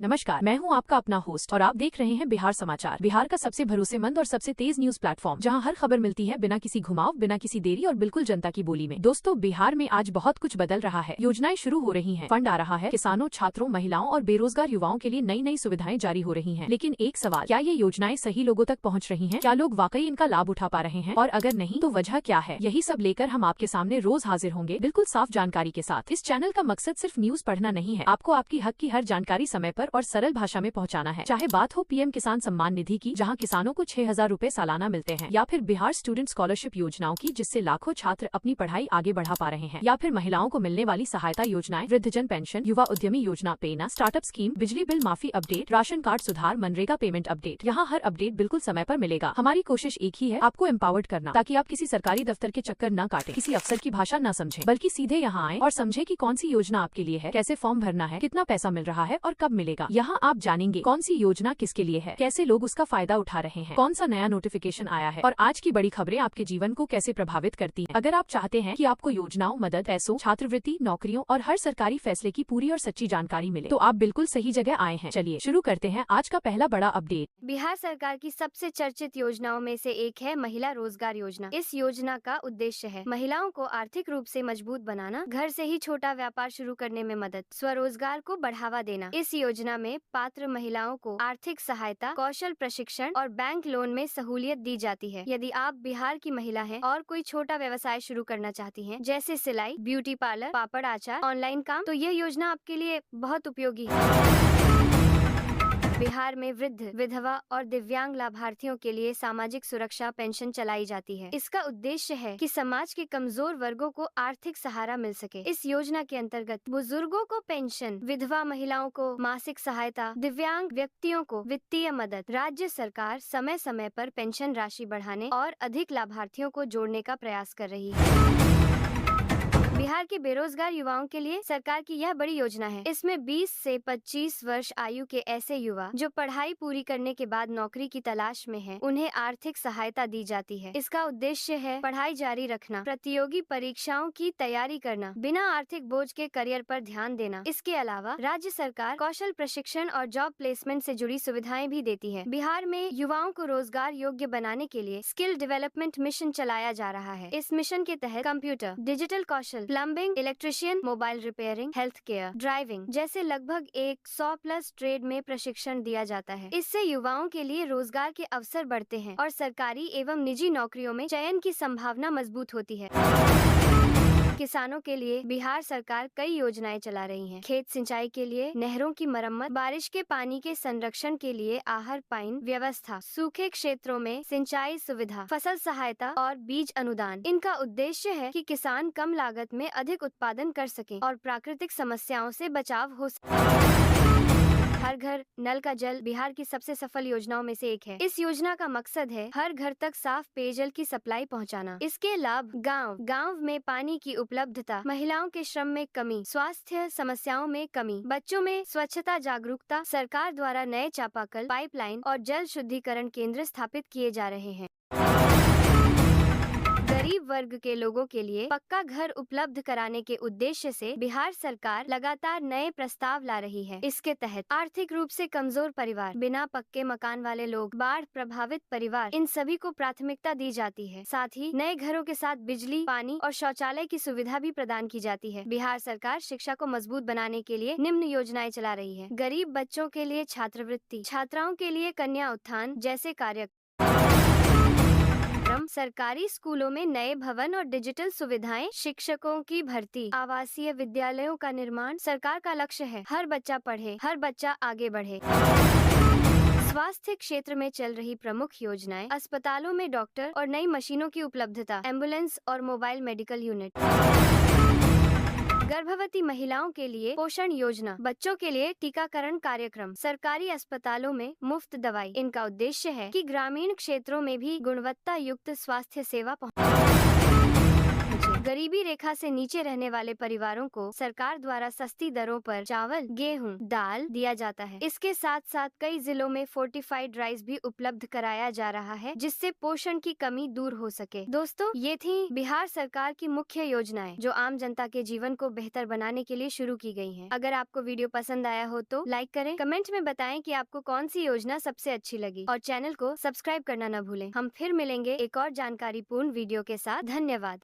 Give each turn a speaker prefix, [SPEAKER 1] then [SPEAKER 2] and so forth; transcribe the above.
[SPEAKER 1] नमस्कार, मैं हूं आपका अपना होस्ट और आप देख रहे हैं बिहार समाचार, बिहार का सबसे भरोसेमंद और सबसे तेज न्यूज प्लेटफॉर्म, जहां हर खबर मिलती है बिना किसी घुमाव, बिना किसी देरी और बिल्कुल जनता की बोली में। दोस्तों, बिहार में आज बहुत कुछ बदल रहा है। योजनाएं शुरू हो रही हैं, फंड आ रहा है, किसानों, छात्रों, महिलाओं और बेरोजगार युवाओं के लिए नई नई सुविधाएं जारी हो रही है। लेकिन एक सवाल, क्या ये योजनाएं सही लोगों तक पहुँच रही है? क्या लोग वाकई इनका लाभ उठा पा रहे हैं? और अगर नहीं तो वजह क्या है? यही सब लेकर हम आपके सामने रोज हाजिर होंगे, बिल्कुल साफ जानकारी के साथ। इस चैनल का मकसद सिर्फ न्यूज पढ़ना नहीं है, आपको आपकी हक की हर जानकारी समय पर और सरल भाषा में पहुंचाना है। चाहे बात हो पीएम किसान सम्मान निधि की, जहां किसानों को 6,000 रूपए सालाना मिलते हैं, या फिर बिहार स्टूडेंट स्कॉलरशिप योजनाओं की, जिससे लाखों छात्र अपनी पढ़ाई आगे बढ़ा पा रहे हैं, या फिर महिलाओं को मिलने वाली सहायता योजनाएं, वृद्धजन पेंशन, युवा उद्यमी योजना, पेना, स्टार्टअप स्कीम, बिजली बिल माफी अपडेट, राशन कार्ड सुधार, मनरेगा पेमेंट अपडेट। यहाँ हर अपडेट बिल्कुल समय पर मिलेगा। हमारी कोशिश एक ही है, आपको एम्पावर्ड करना, ताकि आप किसी सरकारी दफ्तर के चक्कर न काटे, किसी अफसर की भाषा न समझे, बल्कि सीधे यहाँ आए और समझे कि कौन सी योजना आपके लिए है, कैसे फॉर्म भरना है, कितना पैसा मिल रहा है और कब मिलेगा। यहाँ आप जानेंगे कौन सी योजना किसके लिए है, कैसे लोग उसका फायदा उठा रहे हैं, कौन सा नया नोटिफिकेशन आया है और आज की बड़ी खबरें आपके जीवन को कैसे प्रभावित करती हैं। अगर आप चाहते हैं कि आपको योजनाओं, मदद, पैसों, छात्रवृत्ति, नौकरियों और हर सरकारी फैसले की पूरी और सच्ची जानकारी मिले, तो आप बिल्कुल सही जगह आए हैं। चलिए शुरू करते हैं आज का पहला बड़ा अपडेट।
[SPEAKER 2] बिहार सरकार की सबसे चर्चित योजनाओं में से एक है महिला रोजगार योजना। इस योजना का उद्देश्य है महिलाओं को आर्थिक रूप से मजबूत बनाना, घर से ही छोटा व्यापार शुरू करने में मदद, स्वरोजगार को बढ़ावा देना। इस योजना में पात्र महिलाओं को आर्थिक सहायता, कौशल प्रशिक्षण और बैंक लोन में सहूलियत दी जाती है। यदि आप बिहार की महिला हैं और कोई छोटा व्यवसाय शुरू करना चाहती हैं, जैसे सिलाई, ब्यूटी पार्लर, पापड़, अचार, ऑनलाइन काम, तो ये योजना आपके लिए बहुत उपयोगी है। बिहार में वृद्ध, विधवा और दिव्यांग लाभार्थियों के लिए सामाजिक सुरक्षा पेंशन चलाई जाती है। इसका उद्देश्य है कि समाज के कमजोर वर्गों को आर्थिक सहारा मिल सके। इस योजना के अंतर्गत बुजुर्गों को पेंशन, विधवा महिलाओं को मासिक सहायता, दिव्यांग व्यक्तियों को वित्तीय मदद। राज्य सरकार समय समय पर पेंशन राशि बढ़ाने और अधिक लाभार्थियों को जोड़ने का प्रयास कर रही है। बिहार के बेरोजगार युवाओं के लिए सरकार की यह बड़ी योजना है। इसमें 20 से 25 वर्ष आयु के ऐसे युवा जो पढ़ाई पूरी करने के बाद नौकरी की तलाश में हैं, उन्हें आर्थिक सहायता दी जाती है। इसका उद्देश्य है पढ़ाई जारी रखना, प्रतियोगी परीक्षाओं की तैयारी करना, बिना आर्थिक बोझ के करियर पर ध्यान देना। इसके अलावा राज्य सरकार कौशल प्रशिक्षण और जॉब प्लेसमेंट से जुड़ी सुविधाएं भी देती है। बिहार में युवाओं को रोजगार योग्य बनाने के लिए स्किल डेवलपमेंट मिशन चलाया जा रहा है। इस मिशन के तहत कंप्यूटर, डिजिटल कौशल, plumbing, electrician, mobile repairing, health care, driving जैसे लगभग 100+ ट्रेड में प्रशिक्षण दिया जाता है। इससे युवाओं के लिए रोजगार के अवसर बढ़ते हैं और सरकारी एवं निजी नौकरियों में चयन की संभावना मजबूत होती है। किसानों के लिए बिहार सरकार कई योजनाएं चला रही है। खेत सिंचाई के लिए नहरों की मरम्मत, बारिश के पानी के संरक्षण के लिए आहर पाइन व्यवस्था, सूखे क्षेत्रों में सिंचाई सुविधा, फसल सहायता और बीज अनुदान। इनका उद्देश्य है कि किसान कम लागत में अधिक उत्पादन कर सकें और प्राकृतिक समस्याओं से बचाव हो सके। हर घर नल का जल बिहार की सबसे सफल योजनाओं में से एक है। इस योजना का मकसद है हर घर तक साफ पेयजल की सप्लाई पहुंचाना। इसके लाभ गांव में पानी की उपलब्धता, महिलाओं के श्रम में कमी, स्वास्थ्य समस्याओं में कमी, बच्चों में स्वच्छता जागरूकता। सरकार द्वारा नए चापाकल, पाइपलाइन और जल शुद्धिकरण केंद्र स्थापित किए जा रहे हैं। गरीब वर्ग के लोगों के लिए पक्का घर उपलब्ध कराने के उद्देश्य से बिहार सरकार लगातार नए प्रस्ताव ला रही है। इसके तहत आर्थिक रूप से कमजोर परिवार, बिना पक्के मकान वाले लोग, बाढ़ प्रभावित परिवार, इन सभी को प्राथमिकता दी जाती है। साथ ही नए घरों के साथ बिजली, पानी और शौचालय की सुविधा भी प्रदान की जाती है। बिहार सरकार शिक्षा को मजबूत बनाने के लिए निम्न योजनाएं चला रही है। गरीब बच्चों के लिए छात्रवृत्ति, छात्राओं के लिए कन्या उत्थान जैसे कार्यक्रम, सरकारी स्कूलों में नए भवन और डिजिटल सुविधाएं, शिक्षकों की भर्ती, आवासीय विद्यालयों का निर्माण। सरकार का लक्ष्य है हर बच्चा पढ़े, हर बच्चा आगे बढ़े। स्वास्थ्य क्षेत्र में चल रही प्रमुख योजनाएं, अस्पतालों में डॉक्टर और नई मशीनों की उपलब्धता, एम्बुलेंस और मोबाइल मेडिकल यूनिट। गर्भवती महिलाओं के लिए पोषण योजना, बच्चों के लिए टीकाकरण कार्यक्रम, सरकारी अस्पतालों में मुफ्त दवाई। इनका उद्देश्य है कि ग्रामीण क्षेत्रों में भी गुणवत्ता युक्त स्वास्थ्य सेवा पहुंचे। गरीबी रेखा से नीचे रहने वाले परिवारों को सरकार द्वारा सस्ती दरों पर चावल, गेहूं, दाल दिया जाता है। इसके साथ साथ कई जिलों में फोर्टिफाइड राइस भी उपलब्ध कराया जा रहा है, जिससे पोषण की कमी दूर हो सके। दोस्तों, ये थी बिहार सरकार की मुख्य योजनाएं जो आम जनता के जीवन को बेहतर बनाने के लिए शुरू की गई हैं। अगर आपको वीडियो पसंद आया हो तो लाइक करें, कमेंट में बताएं कि आपको कौन सी योजना सबसे अच्छी लगी और चैनल को सब्सक्राइब करना न भूलें। हम फिर मिलेंगे एक और जानकारीपूर्ण वीडियो के साथ। धन्यवाद।